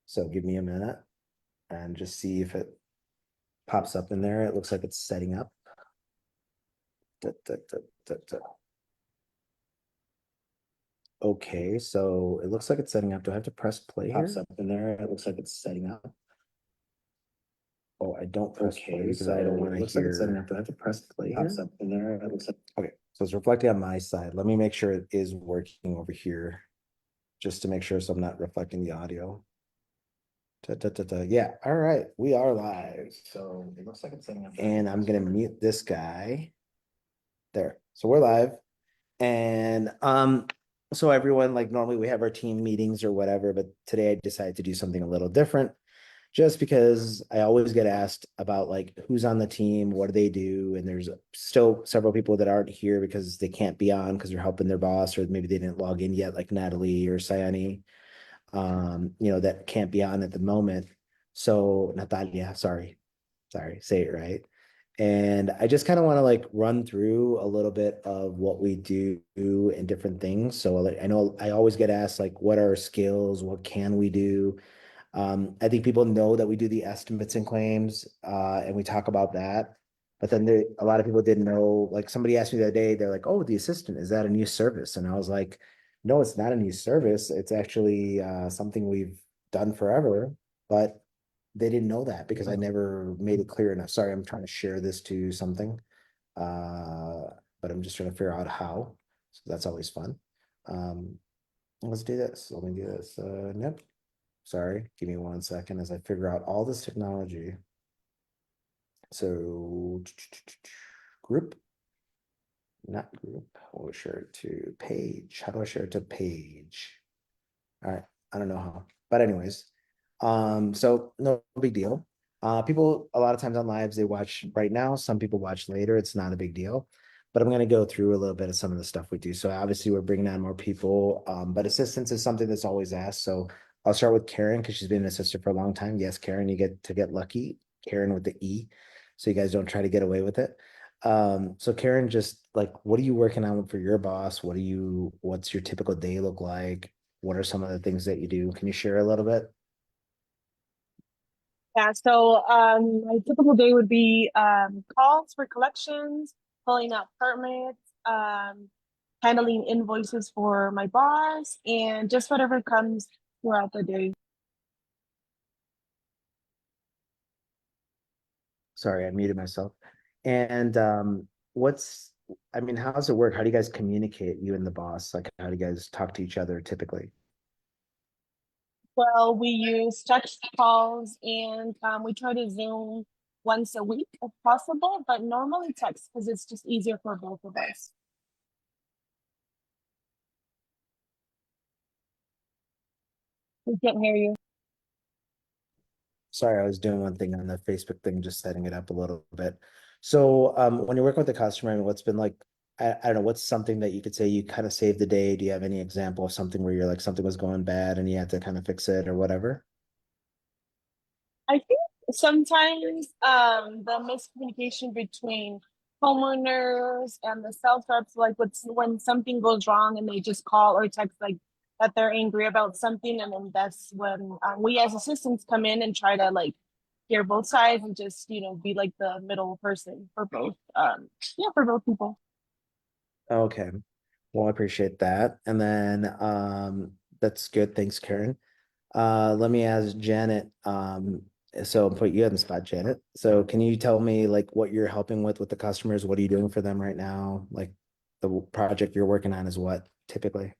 So give me a minute and just see if it pops up in there. It looks like it's setting up. Da, da, da, da, da. Okay, so it looks like it's setting up. Do I have to press play here? Pops up in there. It looks like it's setting up. Oh, I don't press play because I don't want to hear. Looks like it's setting up. Do I have to press play here? Pops up in there. It looks like. Okay, so it's reflecting on my side. Let me make sure it is working over here, just to make sure so I'm not reflecting the audio. Da, da, da, da. Yeah, all right, we are live. So it looks like it's setting up. And I'm gonna mute this guy. There. So we're live. And so everyone, like normally we have our team meetings or whatever, but today I decided to do something a little different just because I always get asked about like who's on the team, what do they do, and there's still several people that aren't here because they can't be on because they're helping their boss, or maybe they didn't log in yet, like Natalie or Sayani, that can't be on at the moment. So Natalia, sorry, say it right. And I just kind of want to like run through a little bit of what we do and different things. So like, I know I always get asked like, what are our skills? What can we do? I think people know that we do the estimates and claims, and we talk about that. But then a lot of people didn't know, like somebody asked me the other day, they're like, oh, the assistant, is that a new service? And I was like, no, it's not a new service. It's actually something we've done forever, but they didn't know that because I never made it clear enough. Sorry, I'm trying to share this to something, uh, but I'm just trying to figure out how. So that's always fun. Um, let's do this. Let me do this. Nope. Sorry, give me 1 second as I figure out all this technology. So group, not group. We'll share it to page. How do I share it to page? All right, I don't know how, but anyways, so no big deal. People a lot of times on lives they watch right now. Some people watch later. It's not a big deal, but I'm going to go through a little bit of some of the stuff we do. So obviously we're bringing on more people, but assistance is something that's always asked. So I'll start with Karen because she's been an assistant for a long time. Yes, Karen, you get to get lucky. Karen with the E, so you guys don't try to get away with it. So Karen, just like, what are you working on for your boss? What's your typical day look like? What are some of the things that you do? Can you share a little bit? Yeah, so my typical day would be calls for collections, pulling out permits, handling invoices for my boss, and just whatever comes throughout the day. Sorry, I muted myself. And I mean, how does it work? How do you guys communicate, you and the boss? Like, how do you guys talk to each other typically? Well, we use text calls and we try to Zoom once a week if possible, but normally text because it's just easier for both of us. We can't hear you. Sorry, I was doing one thing on the Facebook thing, just setting it up a little bit. So, when you're working with the customer, I mean, what's been like, I don't know, what's something that you could say you kind of saved the day? Do you have any example of something where you're like something was going bad and you had to kind of fix it or whatever? I think sometimes the miscommunication between homeowners and the sales reps, like when something goes wrong and they just call or text like that they're angry about something, and then that's when we as assistants come in and try to like hear both sides and just be like the middle person for both yeah, for both people. Okay. Well, I appreciate that. And then that's good. Thanks, Karen. Let me ask Janet. So I'll put you on the spot, Janet. So can you tell me like what you're helping with the customers? What are you doing for them right now? Like the project you're working on is what typically?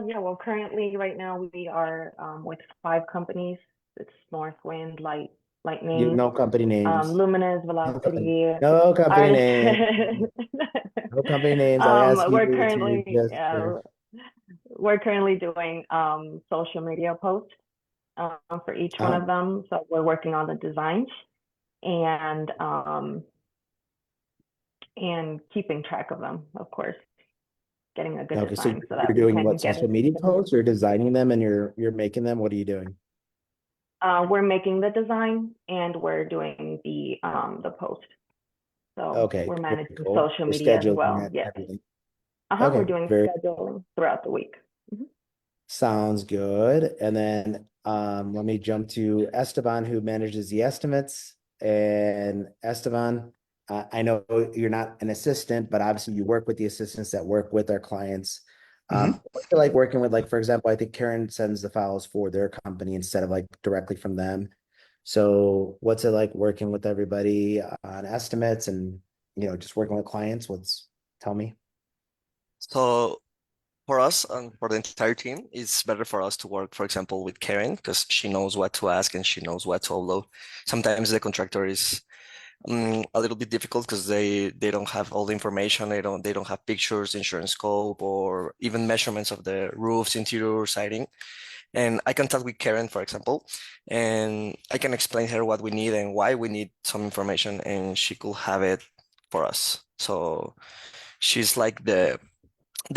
Yeah, well, currently, right now, we are with 5 companies. It's Northwind, Lightning, No company names. Luminous, No, co- Velocity, no company Artist. name. No company names. I ask We're you to currently, just share. we're currently doing social media posts for each one Oh, of them. So we're working on the designs and keeping track of them, of course, getting a good okay. So design so you're that we doing can what, get social it. media posts? You're designing them and you're making them. What are you doing? We're making the design and we're doing the post. So Okay, we're very managing cool. social You're media as scheduling well. that, Yes. everything. We're Okay, doing very. scheduling throughout the week. Mhm. Sounds good. And then let me jump to Esteban, who manages the estimates. And Esteban, I know you're not an assistant, but obviously you work with the assistants that work with our clients. What's it like working with, like, for example, I think Karen sends the files for their company instead of like directly from them. So what's it like working with everybody on estimates and, just working with clients? Tell me. So for us and for the entire team, it's better for us to work, for example, with Karen because she knows what to ask and she knows what to upload. Sometimes the contractor is a little bit difficult because they don't have all the information. They don't have pictures, insurance scope, or even measurements of the roofs, interior siding. And I can talk with Karen, for example, and I can explain her what we need and why we need some information, and she could have it for us. So she's like the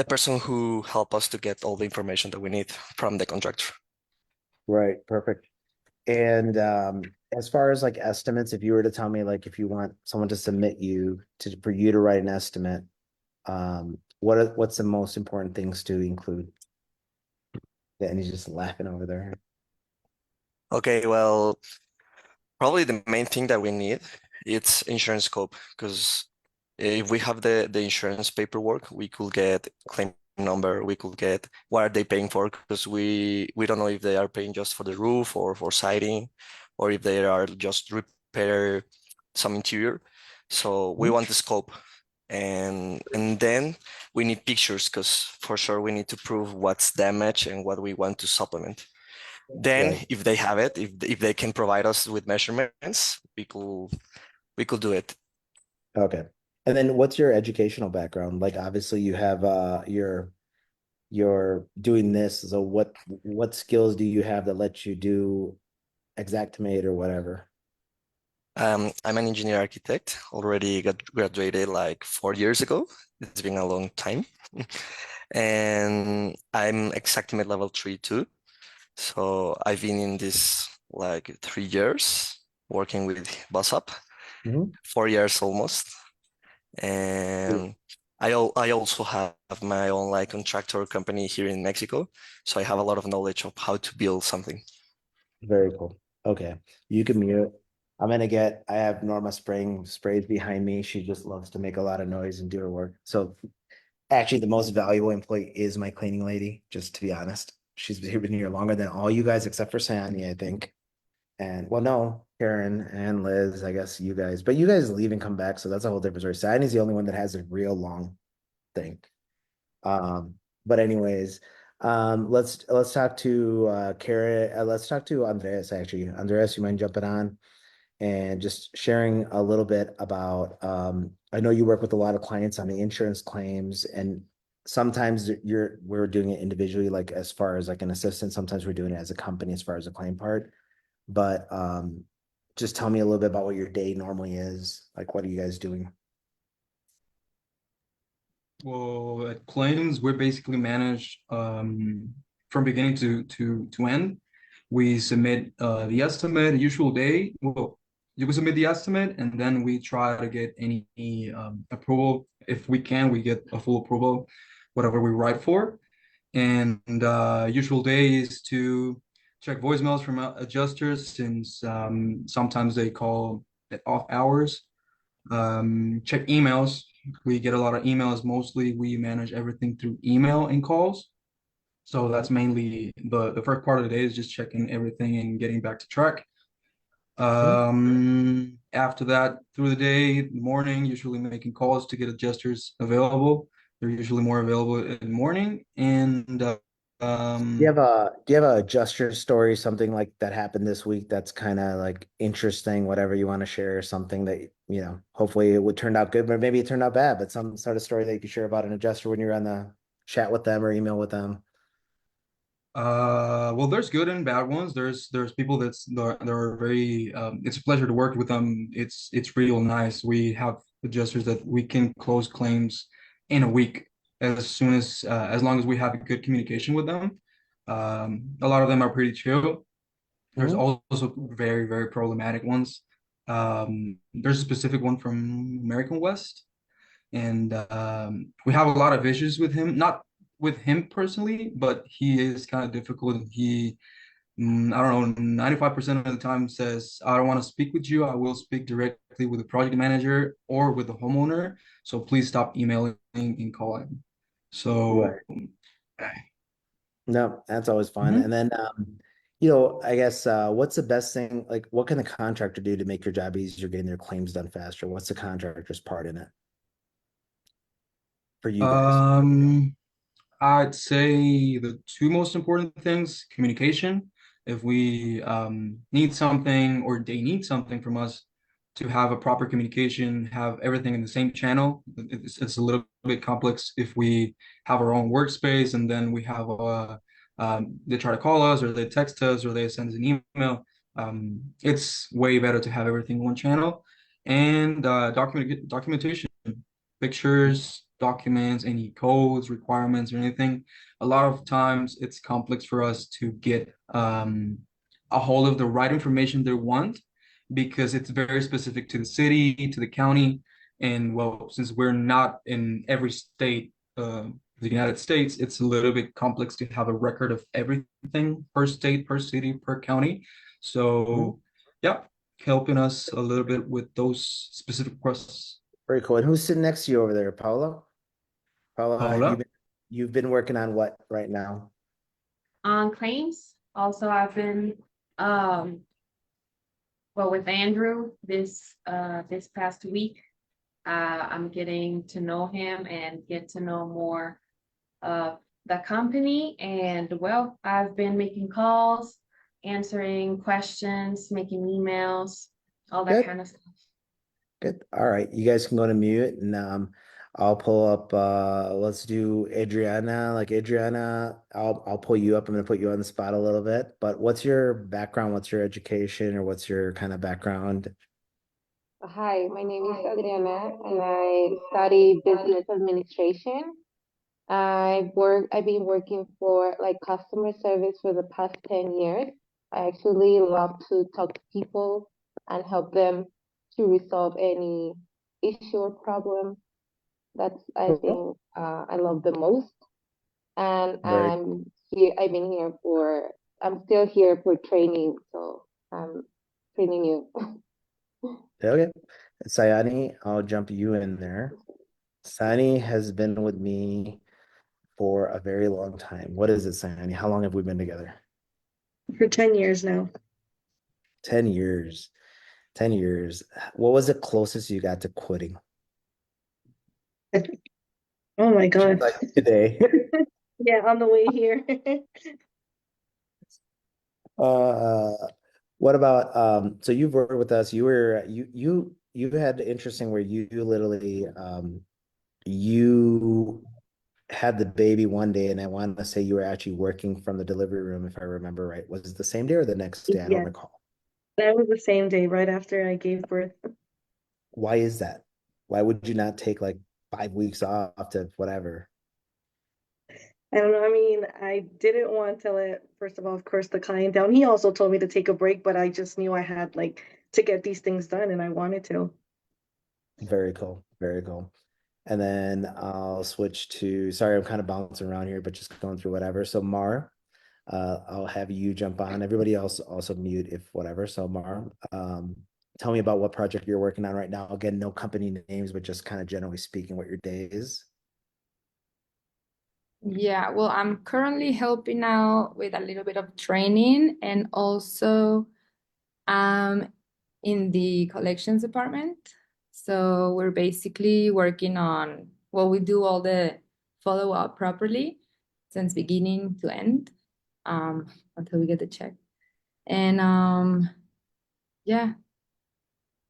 person who help us to get all the information that we need from the contractor. Right, perfect. And as far as like estimates, if you were to tell me like if you want someone to submit you to for you to write an estimate, what's the most important things to include? Yeah, and he's just laughing over there. Okay, well, probably the main thing that we need it's insurance scope because if we have the insurance paperwork, we could get claim number, we could get what are they paying for because we don't know if they are paying just for the roof or for siding or if they are just repair some interior. So we want the scope and then we need pictures because for sure we need to prove what's damaged and what we want to supplement. Then, Right. if they have it, if they can provide us with measurements, we could do it. Okay. And then what's your educational background? Like obviously you have you're doing this. So what skills do you have that let you do Exactmate or whatever? I'm an engineer architect. Already got graduated like 4 years ago. It's been a long time, and I'm exactly level 3 too. So I've been in this like 3 years working with BuzzUp, Mhm. 4 years almost. And I also have my own like contractor company here in Mexico, so I have a lot of knowledge of how to build something. Very cool. Okay. You can mute. I have Norma spraying sprays behind me. She just loves to make a lot of noise and do her work. So actually the most valuable employee is my cleaning lady, just to be honest. She's been here longer than all you guys except for Sandy, I think. And well, no, Karen and Liz, I guess you guys, but you guys leave and come back, so that's a whole different story. Sandy's the only one that has a real long thing. Um, but anyways, let's talk to Kara. Let's talk to Andreas actually. Andreas, you mind jumping on and just sharing a little bit about I know you work with a lot of clients on the insurance claims and sometimes we're doing it individually, like as far as like an assistant, sometimes we're doing it as a company as far as the claim part. But just tell me a little bit about what your day normally is. Like what are you guys doing? Well, at claims, we're basically managed from beginning to end. We submit the estimate, usual day. Well, you can submit the estimate, and then we try to get any approval. If we can, we get a full approval, whatever we write for. And usual day is to check voicemails from adjusters, since sometimes they call at off hours. Check emails. We get a lot of emails. Mostly we manage everything through email and calls. So that's mainly the first part of the day is just checking everything and getting back to track. After that, through the day, the morning, usually making calls to get adjusters available. They're usually more available in the morning. And um, Do you have a adjuster story, something like that happened this week that's kind of like interesting, whatever you want to share, something that, hopefully it would turn out good, but maybe it turned out bad, but some sort of story that you could share about an adjuster when you're on the chat with them or email with them. well, there's good and bad ones. There's people they're very it's a pleasure to work with them. It's real nice. We have adjusters that we can close claims in a week as long as we have a good communication with them. A lot of them are pretty chill. There's Mhm. also very, very problematic ones. There's a specific one from American West, and we have a lot of issues with him. Not with him personally, but he is kind of difficult. I don't know, 95% of the time says, I don't want to speak with you. I will speak directly with the project manager or with the homeowner. So please stop emailing and calling. So, No, that's always fun. mhm. And then, I guess, what's the best thing? Like, what can the contractor do to make your job easier, getting their claims done faster? What's the contractor's part in it for you guys? I'd say the two most important things, communication. If we need something or they need something from us, to have a proper communication, have everything in the same channel. It's a little bit complex if we have our own workspace and then we have they try to call us or they text us or they send us an email. It's way better to have everything in one channel. And documentation, pictures, documents, any codes, requirements, or anything. A lot of times it's complex for us to get a hold of the right information they want because it's very specific to the city, to the county. And well, since we're not in every state of the United States, it's a little bit complex to have a record of everything per state, per city, per county. So, yeah, helping us a little bit with those specific requests. Very cool. And who's sitting next to you over there, Paula? Paula, Paula? you've been working on what right now? On claims. Also, I've been um well with Andrew this past week. I'm getting to know him and get to know more of the company. And well, I've been making calls, answering questions, making emails, all that Good. kind of stuff. Good. All right. You guys can go to mute and I'll pull up let's do Adriana. Like Adriana, I'll pull you up. I'm gonna put you on the spot a little bit. But what's your background? What's your education or what's your kind of background? Hi, my name is Adriana and I study business administration. I've been working for like customer service for the past 10 years. I actually love to talk to people and help them to resolve any issue or problem. That's I think I love the most. And Very I'm still here for training, so I'm training you. okay. Sayani, I'll jump you in there. Sayani has been with me for a very long time. What is it, Sayani? How long have we been together? For 10 years now. 10 years. 10 years. What was the closest you got to quitting? Oh my God. Like today. Yeah, on the way here. Uh, what about so you've worked with us, you had interesting where you literally you had the baby one day and I want to say you were actually working from the delivery room if I remember right. Was it the same day or the next day? I don't Yeah, recall. that was the same day right after I gave birth. Why is that? Why would you not take like 5 weeks off to whatever? I don't know. I mean, I didn't want to let, first of all, of course, the client down. He also told me to take a break, but I just knew I had like to get these things done and I wanted to. Very cool. Very cool. And then I'll switch to, sorry, I'm kind of bouncing around here, but just going through whatever. So Mar, I'll have you jump on. Everybody else also mute if whatever. So Mar, tell me about what project you're working on right now. Again, no company names, but just kind of generally speaking, what your day is. Yeah, well, I'm currently helping out with a little bit of training and also in the collections department. So we're basically working on, well, we do all the follow-up properly since beginning to end until we get the check. And yeah,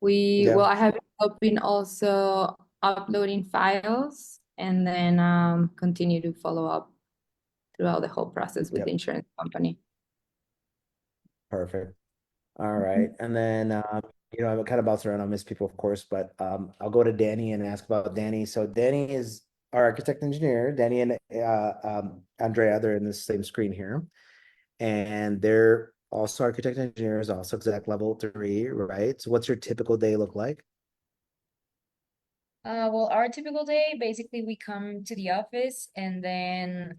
Yeah, I have been helping also uploading files and then continue to follow up throughout the whole process with yep, the insurance company. perfect. All right. And then, I kind of bounce around. I'll miss people, of course, but I'll go to Danny and ask about Danny. So Danny is our architect engineer. Danny and Andrea, they're in the same screen here. And they're also architect engineers, also exec level 3, right? So what's your typical day look like? Well, our typical day, basically we come to the office and then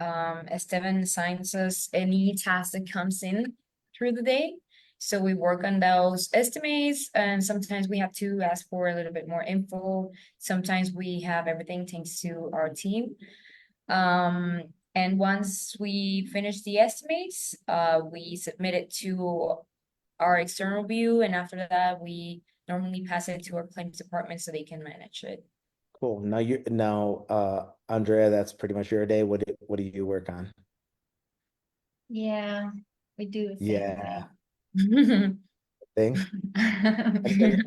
Esteban assigns us any task that comes in through the day. So we work on those estimates and sometimes we have to ask for a little bit more info. Sometimes we have everything thanks to our team. And once we finish the estimates, we submit it to our external view, and after that, we normally pass it to our claims department so they can manage it. Cool. Now, Andrea, that's pretty much your day. What do you work on? Yeah, we do the Yeah, same thing. thing.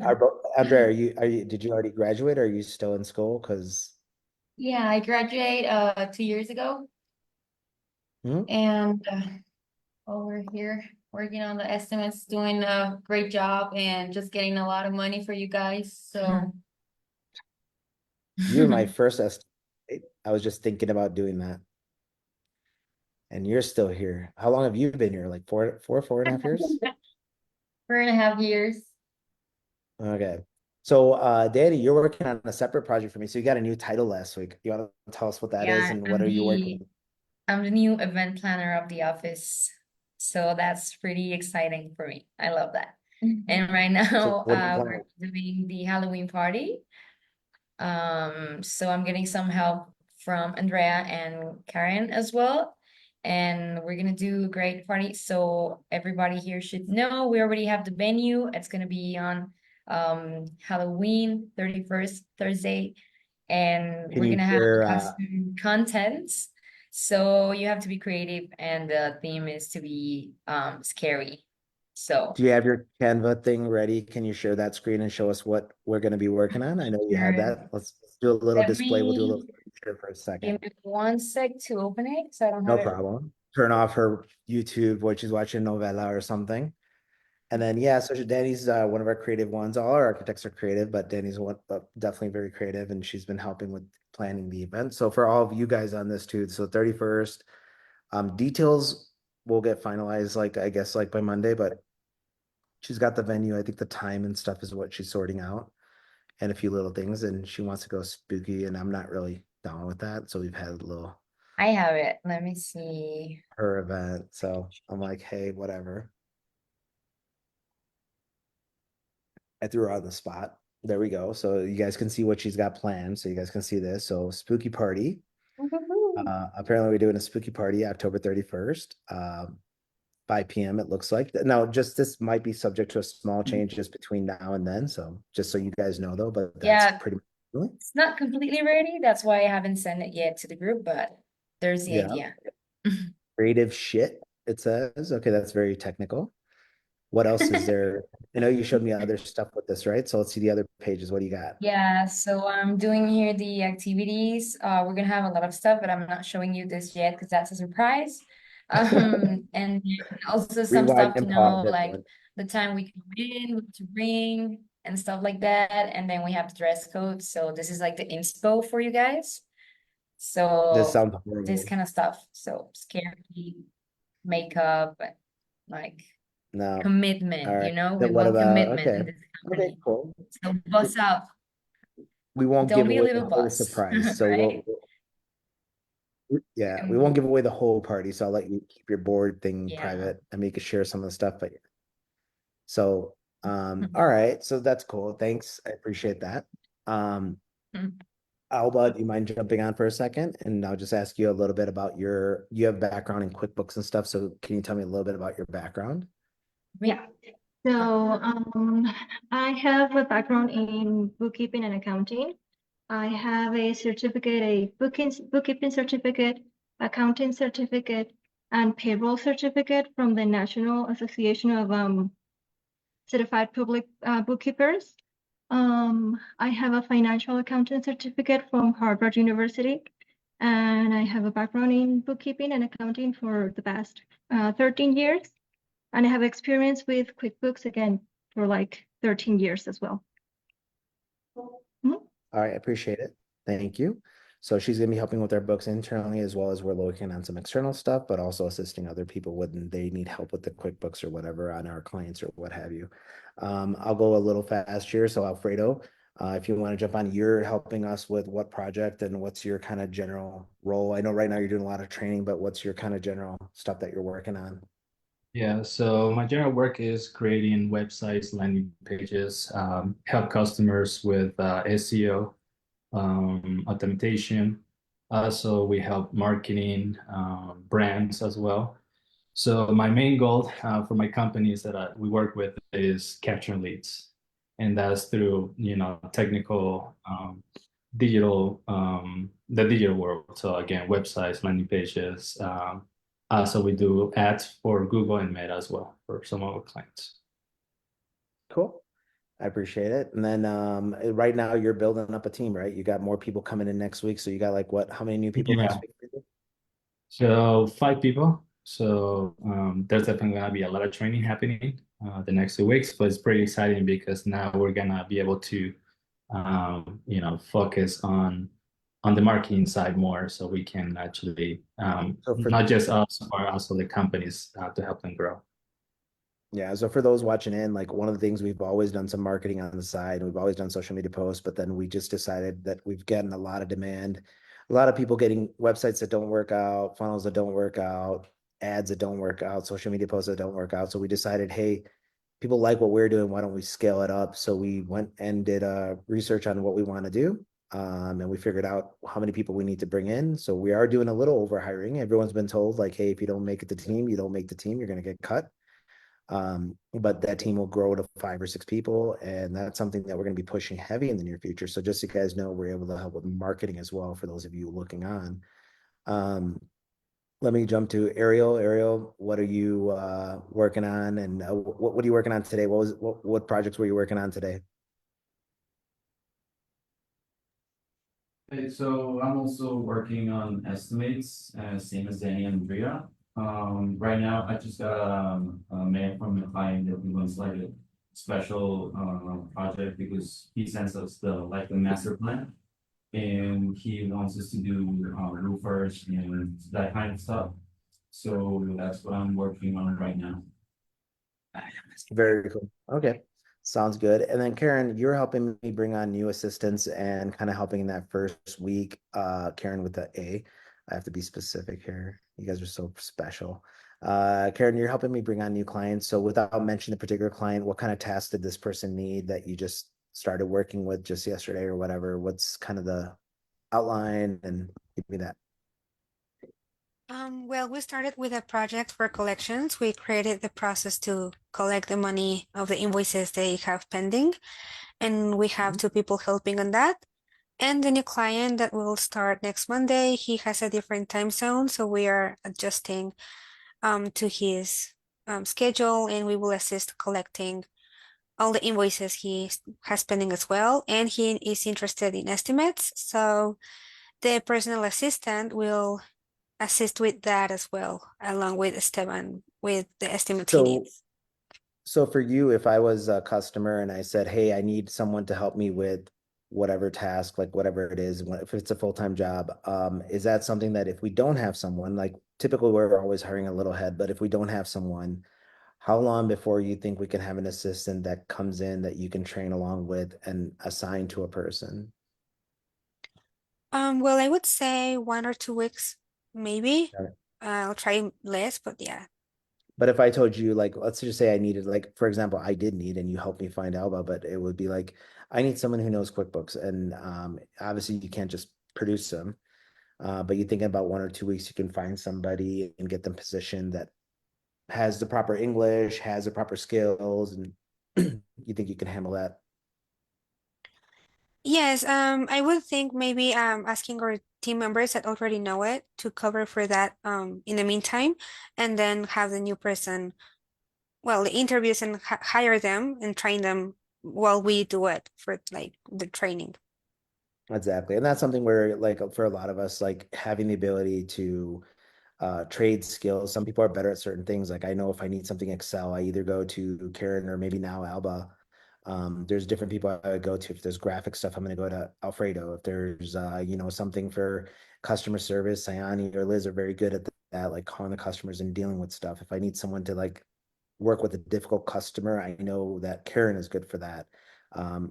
Andrea, did you already graduate or are you still in school? Because Yeah, I graduated 2 years ago, hmm? and over here working on the estimates, doing a great job, and just getting a lot of money for you guys. So You're my first estimate. I was just thinking about doing that. And you're still here. How long have you been here? Like 4.5 years? 4.5 years. Okay. So, Danny, you're working on a separate project for me. So you got a new title last week. You want to tell us what that is Yeah, and what are you working on? I'm the new event planner of the office. So that's pretty exciting for me. I love that. And right So now, what are you planning? we're doing the Halloween party. So I'm getting some help from Andrea and Karen as well. And we're gonna do a great party. So everybody here should know we already have the venue. It's gonna be on Halloween 31st, Thursday, and Can we're you gonna have share, custom contents. So you have to be creative, and the theme is to be scary. So do you have your Canva thing ready? Can you share that screen and show us what we're going to be working on? I know you have sure. that. Let's do a little Let display. We'll do a little me share for a second. give me 1 sec to open it, so I don't have No it. problem. Turn off her YouTube while she's watching novella or something. And then, yeah, so Danny's one of our creative ones. All our architects are creative, but Danny's one definitely very creative, and she's been helping with planning the event. So for all of you guys on this too, so 31st, details will get finalized, like I guess like by Monday, but she's got the venue. I think the time and stuff is what she's sorting out, and a few little things. And she wants to go spooky, and I'm not really down with that. So we've had a little I have it. Let me see. her event. So I'm like, hey, whatever. I threw her on the spot. There we go. So you guys can see what she's got planned. So you guys can see this. So spooky party. Apparently we're doing a spooky party October 31st, 5 p.m. it looks like. Now, just this might be subject to a small change just between now and then. So just so you guys know though, but that's Yeah, pretty much it. it's not completely ready. That's why I haven't sent it yet to the group, but there's the Yeah. idea. Creative shit, it says. Okay, that's very technical. What else is there? I know you showed me other stuff with this, right? So let's see the other pages. What do you got? Yeah, so I'm doing here the activities. We're gonna have a lot of stuff, but I'm not showing you this yet because that's a surprise. And also some Rewind stuff to and know, pause it. like the time we come in, what to bring, and stuff like that. And then we have the dress code. So this is like the inspo for you guys. This So sounds this horrible. kind of stuff. So scary makeup, like No. All commitment, right. we Then what want about, commitment in okay. this Okay, company. cool. So bust out. We won't Don't give be a away the little whole boss, surprise. So right? yeah, we won't And give away the whole party. So I'll let you keep your board thing yeah. private and you can share some of the stuff. But so, all right. So that's cool. Thanks. I appreciate that. Um, Alba, do you mind jumping on for a second? And I'll just ask you a little bit about you have background in QuickBooks and stuff. So can you tell me a little bit about your background? Yeah. So I have a background in bookkeeping and accounting. I have a certificate, a bookkeeping certificate, accounting certificate, and payroll certificate from the National Association of Certified Public Bookkeepers. I have a financial accounting certificate from Harvard University, and I have a background in bookkeeping and accounting for the past 13 years. And I have experience with QuickBooks again for like 13 years as well. Mhm. All right, I appreciate it. Thank you. So she's going to be helping with our books internally as well as we're looking on some external stuff, but also assisting other people when they need help with the QuickBooks or whatever on our clients or what have you. I'll go a little fast here. So Alfredo, If you want to jump on, you're helping us with what project and what's your kind of general role? I know right now you're doing a lot of training, but what's your kind of general stuff that you're working on? Yeah, so my general work is creating websites, landing pages, help customers with SEO, automation. Also, we help marketing, brands as well. So my main goal for my companies that we work with is capturing leads, and that's through technical, the digital world. So again, websites, landing pages. So we do ads for Google and Meta as well for some of our clients. Cool. I appreciate it. And then right now you're building up a team, right? You got more people coming in next week. So you got like what? How many new people next Yeah. week? So 5 people. So there's definitely gonna be a lot of training happening the next 2 weeks, but it's pretty exciting because now we're gonna be able to focus on the marketing side more, so we can actually So for not just us, but also the companies to help them grow. Yeah, so for those watching in, like one of the things we've always done some marketing on the side, and we've always done social media posts, but then we just decided that we've gotten a lot of demand, a lot of people getting websites that don't work out, funnels that don't work out, ads that don't work out, social media posts that don't work out. So we decided, hey, people like what we're doing, why don't we scale it up? So we went and did research on what we want to do. And we figured out how many people we need to bring in. So we are doing a little over hiring. Everyone's been told like, hey, if you don't make it the team, you don't make the team, you're going to get cut. But that team will grow to 5 or 6 people, and that's something that we're going to be pushing heavy in the near future. So just so you guys know, we're able to help with marketing as well for those of you looking on. Um, Let me jump to Ariel. Ariel, what are you working on, and what are you working on today? What projects were you working on today? Okay, so I'm also working on estimates, same as Danny and Andrea. Right now, I just got a mail from the client that he wants like a special project because he sends us the master plan, and he wants us to do roofers and that kind of stuff. So that's what I'm working on right now. Very cool. Okay. Sounds good. And then Karen, you're helping me bring on new assistants and kind of helping in that first week. Karen with the A. I have to be specific here. You guys are so special. Karen, you're helping me bring on new clients. So without mentioning the particular client, what kind of tasks did this person need that you just started working with just yesterday or whatever? What's kind of the outline and give me that? Well, we started with a project for collections. We created the process to collect the money of the invoices they have pending, and we have 2 people helping on that. And the new client that will start next Monday, he has a different time zone, so we are adjusting to his schedule, and we will assist collecting all the invoices he has pending as well. And he is interested in estimates, so the personal assistant will assist with that as well, along with Esteban with the estimates he So needs. So for you, if I was a customer and I said, hey, I need someone to help me with whatever task, like whatever it is, if it's a full-time job, is that something that if we don't have someone, like typically we're always hiring a little head, but if we don't have someone, how long before you think we can have an assistant that comes in that you can train along with and assign to a person? Well, I would say 1 or 2 weeks, maybe. Got it. I'll try less, but yeah. But if I told you, like, let's just say I needed, like, for example, I did need, and you helped me find Alba, but it would be like, I need someone who knows QuickBooks. And obviously, you can't just produce them. But you think about 1 or 2 weeks, you can find somebody and get them positioned that has the proper English, has the proper skills, and you think you can handle that? Yes, I would think maybe asking our team members that already know it to cover for that in the meantime, and then have the new person, well, the interviews and hire them and train them while we do it for like the training. Exactly. And that's something where, like, for a lot of us, like having the ability to trade skills. Some people are better at certain things. Like I know if I need something Excel, I either go to Karen or maybe now Alba. There's different people I would go to. If there's graphic stuff, I'm going to go to Alfredo. If there's something for customer service, Sayani or Liz are very good at that, like calling the customers and dealing with stuff. If I need someone to like work with a difficult customer, I know that Karen is good for that.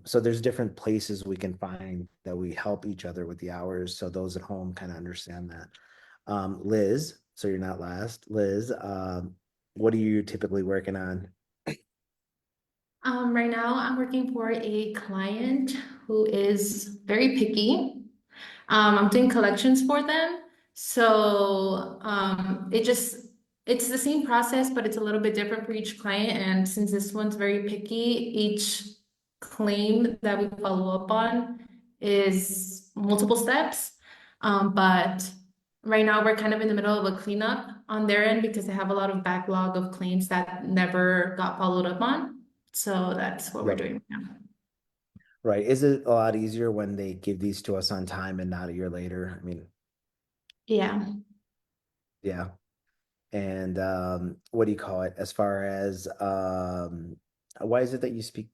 So there's different places we can find that we help each other with the hours. So those at home kind of understand that. Liz, so you're not last. Liz, what are you typically working on? Right now, I'm working for a client who is very picky. I'm doing collections for them. So it's the same process, but it's a little bit different for each client. And since this one's very picky, each claim that we follow up on is multiple steps. But right now, we're kind of in the middle of a cleanup on their end because they have a lot of backlog of claims that never got followed up on. So that's what we're doing right now. Right. Is it a lot easier when they give these to us on time and not a year later? I mean, Yeah. yeah. And what do you call it? As far as why is it that you speak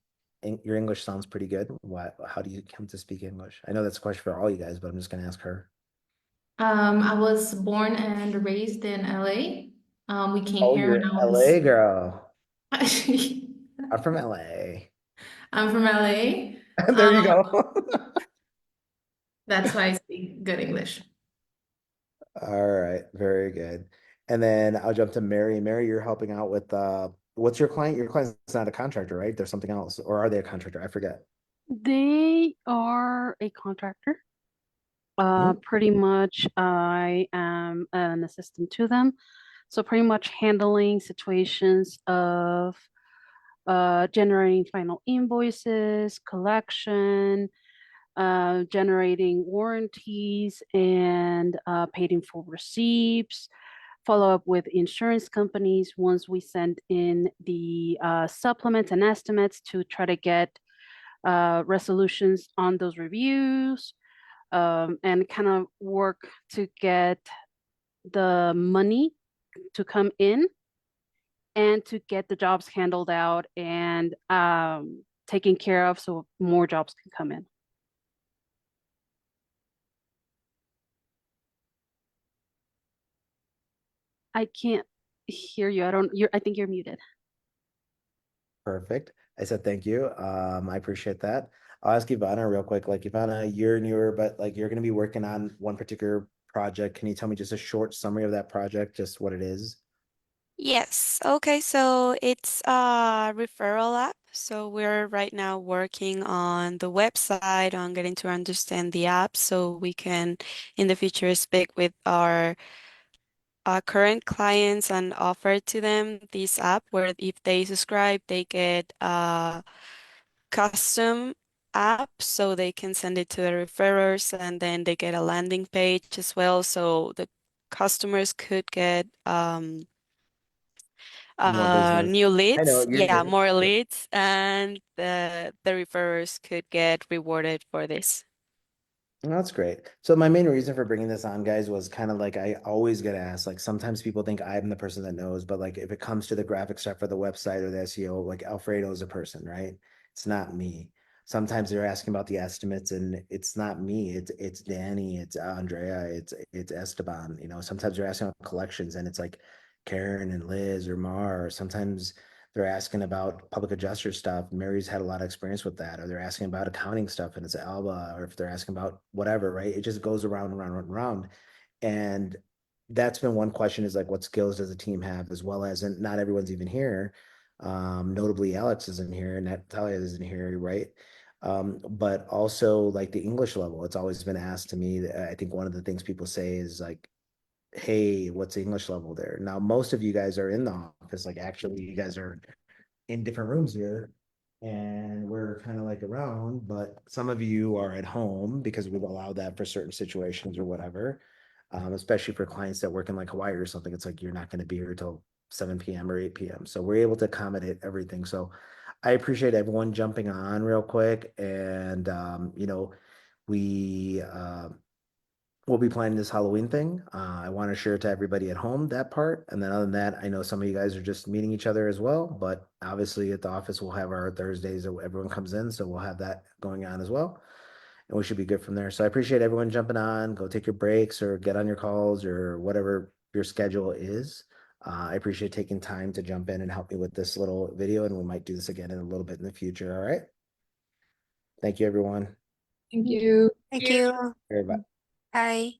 your English sounds pretty good? Why, how do you come to speak English? I know that's a question for all you guys, but I'm just gonna ask her. I was born and raised in LA. We came Oh, here you're when I an LA was. girl. I'm from LA. I'm from LA. There you go. That's why I speak good English. All right, very good. And then I'll jump to Mary. Mary, you're helping out with what's your client? Your client's not a contractor, right? There's something else, or are they a contractor? I forget. They are a contractor. Pretty much, I am an assistant to them. So pretty much handling situations of generating final invoices, collection, generating warranties and paid in full receipts, follow up with insurance companies once we send in the supplements and estimates to try to get resolutions on those reviews, and kind of work to get the money to come in and to get the jobs handled out and taken care of so more jobs can come in. I can't hear you. I think you're muted. Perfect. I said thank you. I appreciate that. I'll ask Ivana real quick. Like Ivana, you're newer, but like you're going to be working on one particular project. Can you tell me just a short summary of that project, just what it is? Yes. Okay. So it's a referral app. So we're right now working on the website, on getting to understand the app so we can in the future speak with our current clients and offer to them this app where if they subscribe, they get a custom app so they can send it to the referrers and then they get a landing page as well. So the customers could get More business. new I know leads. you're Yeah, good. more leads, and the referrers could get rewarded for this. That's great. So my main reason for bringing this on, guys, was kind of like I always get asked, like sometimes people think I'm the person that knows, but like if it comes to the graphic stuff for the website or the SEO, like Alfredo is a person, right? It's not me. Sometimes they're asking about the estimates and it's not me. It's Danny, it's Andrea, it's Esteban. You know, sometimes they're asking about collections and it's like Karen and Liz or Mar. Or sometimes they're asking about public adjuster stuff. Mary's had a lot of experience with that, or they're asking about accounting stuff and it's Alba, or if they're asking about whatever, right? It just goes around and around and around. And that's been one question is like, what skills does the team have, as well as, and not everyone's even here. Notably, Alex isn't here, Natalia isn't here, right? But also like the English level, it's always been asked to me. I think one of the things people say is like, hey, what's the English level there? Now, most of you guys are in the office, like actually you guys are in different rooms here and we're kind of like around, but some of you are at home because we've allowed that for certain situations or whatever. Especially for clients that work in like Hawaii or something, it's like you're not going to be here till 7 p.m. or 8 p.m. So we're able to accommodate everything. So I appreciate everyone jumping on real quick. And, we we'll be planning this Halloween thing. I want to share to everybody at home that part. And then other than that, I know some of you guys are just meeting each other as well. But obviously at the office, we'll have our Thursdays that everyone comes in. So we'll have that going on as well. And we should be good from there. So I appreciate everyone jumping on. Go take your breaks or get on your calls or whatever your schedule is. I appreciate taking time to jump in and help me with this little video. And we might do this again in a little bit in the future. All right. Thank you, everyone. Thank you. Thank you. Everybody. Bye.